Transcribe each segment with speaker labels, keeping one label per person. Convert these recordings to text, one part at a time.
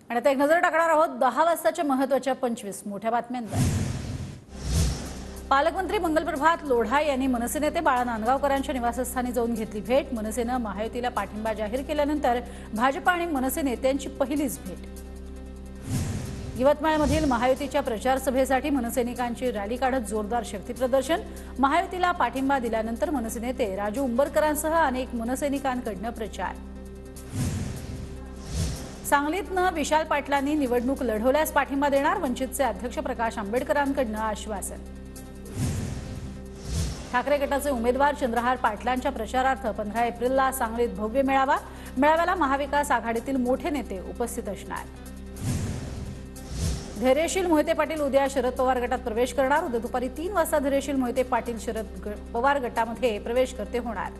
Speaker 1: आणि आता एक नजर टाकणार आहोत 10 वाजताच्या महत्त्वाच्या 25 मोठ्या बातम्यांवर। पालकमंत्री मंगलप्रभात लोढा यांनी मनसे नेते बाळा नांदगावकरांच्या निवासस्थानी जाऊन घेतली भेट। मनसेने महायुतीला पाठिंबा जाहीर केल्यानंतर भाजप आणि मनसे नेत्यांची पहिलीच भेट। यवतमाळमधील महायुतीच्या प्रचार सभेसाठी मनसैनिकांची रॅली काढत जोरदार शक्ती प्रदर्शन। महायुतीला पाठिंबा दिल्यानंतर मनसे नेते राजू उंबरकरांसह अनेक मनसैनिकांकडून प्रचार। सांगलीतनं विशाल पाटलांनी निवडणूक लढवल्यास पाठिंबा देणार, वंचितचे अध्यक्ष प्रकाश आंबेडकरांकडून आश्वासन। ठाकरे गटाचे उमेदवार चंद्रहार पाटलांच्या प्रचारार्थ 15 एप्रिलला सांगलीत भव्य मेळावा। मेळाव्याला महाविकास आघाडीतील मोठे नेते उपस्थित असणार। धैर्यशील मोहिते पाटील उद्या शरद पवार गटात प्रवेश करणार। उद्या दुपारी 3 वाजता धैर्यशील मोहिते पाटील शरद पवार गटामध्ये प्रवेश करते होणार।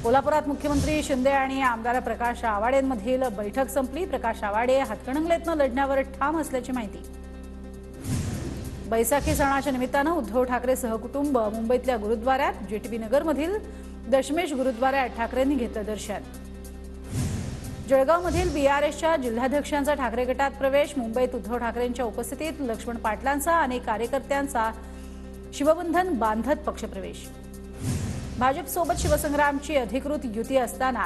Speaker 1: कोल्हापुरात मुख्यमंत्री शिंदे आणि आमदार प्रकाश आवाडेंमधील बैठक संपली। प्रकाश आवाडे हातकणंगलेतनं लढण्यावर ठाम असल्याची माहिती। बैसाखी सणाच्या निमित्तानं उद्धव ठाकरे सहकुटुंब मुंबईतल्या गुरुद्वारात जेटीबी नगरमधील दशमेश गुरुद्वारात ठाकरेंनी घेतलं दर्शन। जळगावमधील बीआरएसच्या जिल्हाध्यक्षांचा ठाकरे गटात प्रवेश। मुंबईत उद्धव ठाकरेंच्या उपस्थितीत लक्ष्मण पाटलांचा अनेक कार्यकर्त्यांचा शिवबंधन बांधत पक्षप्रवेश। भाजपसोबत शिवसंग्रामची अधिकृत युती असताना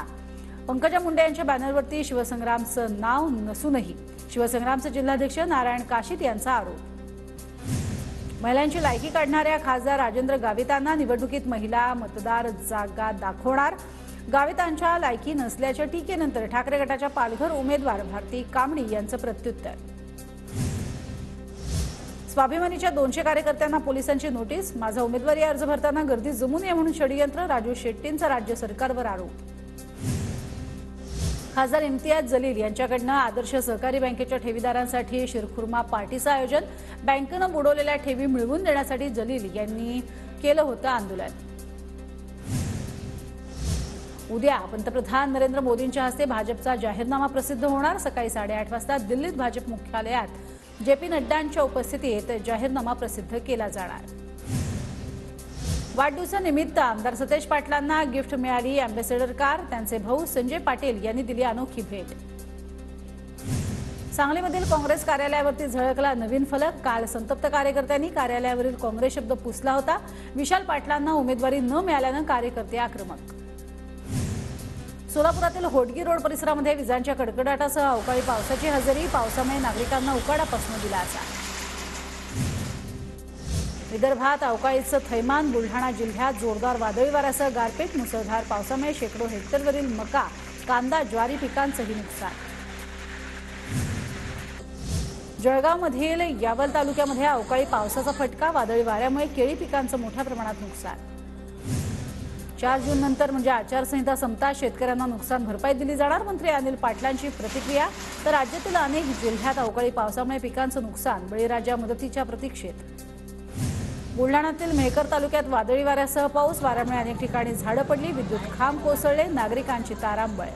Speaker 1: पंकजा मुंडे यांच्या बॅनरवरती शिवसंग्रामचं नाव नसूनही शिवसंग्रामचे जिल्हाध्यक्ष नारायण काशीत यांचा आरोप। महिलांची लायकी काढणाऱ्या खासदार राजेंद्र गावितांना निवडणुकीत महिला मतदार जागा दाखवणार। गावितांच्या लायकी नसल्याच्या टीकेनंतर ठाकरे गटाच्या पालघर उमेदवार भारती कामणी यांचं प्रत्युत्तर। स्वाभिमानीच्या 200 कार्यकर्त्यांना पोलिसांची नोटीस। माझा उमेदवारी अर्ज भरताना गर्दी जमू नये म्हणून षडयंत्र, राजू शेट्टींचा राज्य सरकारवर आरोप। खासदार इम्तियाज जलील यांच्याकडून आदर्श सहकारी बँकेच्या ठेवीदारांसाठी शिरखुर्मा पार्टीचं आयोजन। बँकेनं बुडवलेल्या ठेवी मिळवून देण्यासाठी जलील यांनी केलं होतं आंदोलन। उद्या पंतप्रधान नरेंद्र मोदींच्या हस्ते भाजपचा जाहीरनामा प्रसिद्ध होणार। सकाळी 8:30 वाजता दिल्लीत भाजप मुख्यालयात जेपी नड्डांच्या उपस्थितीत जाहीरनामा प्रसिद्ध केला जाणार। वाढदिवसानिमित्त आमदार सतेज पाटलांना गिफ्ट मिळाली अँबॅसेडर कार। त्यांचे भाऊ संजय पाटील यांनी दिली अनोखी भेट। सांगलीमधील काँग्रेस कार्यालयावरती झळकला नवीन फलक। काल संतप्त कार्यकर्त्यांनी कार्यालयावरील काँग्रेस शब्द पुसला होता। विशाल पाटलांना उमेदवारी न मिळाल्यानं कार्यकर्ते आक्रमक। सोलापुरातील होडगी रोड परिसरामध्ये विजांच्या कडकडाटासह अवकाळी पावसाची हजेरी। पावसामुळे नागरिकांना उकाडापासून दिलासा। विदर्भात अवकाळीचं थैमान। बुलढाणा जिल्ह्यात जोरदार वादळी वाऱ्यासह गारपीट। मुसळधार पावसामुळे शेकडो हेक्टरवरील मका, कांदा, ज्वारी पिकांचंही नुकसान। जळगावमधील यावल तालुक्यामध्ये अवकाळी पावसाचा फटका। वादळी वाऱ्यामुळे केळी पिकांचं मोठ्या प्रमाणात नुकसान। 4 जून नंतर म्हणजे आचारसंहिता संपता शेतकऱ्यांना नुकसान भरपाई दिली जाणार। मंत्री अनिल पाटलांची प्रतिक्रिया। तर राज्यातील अनेक जिल्ह्यात अवकाळी पावसामुळे पिकांचं नुकसान। बळीराजा मदतीच्या प्रतीक्षेत। बुलढाण्यातील मेहकर तालुक्यात वादळी वाऱ्यासह पाऊस। वाऱ्यामुळे अनेक ठिकाणी झाडं पडली, विद्युत खांब कोसळले, नागरिकांची तारांबळ।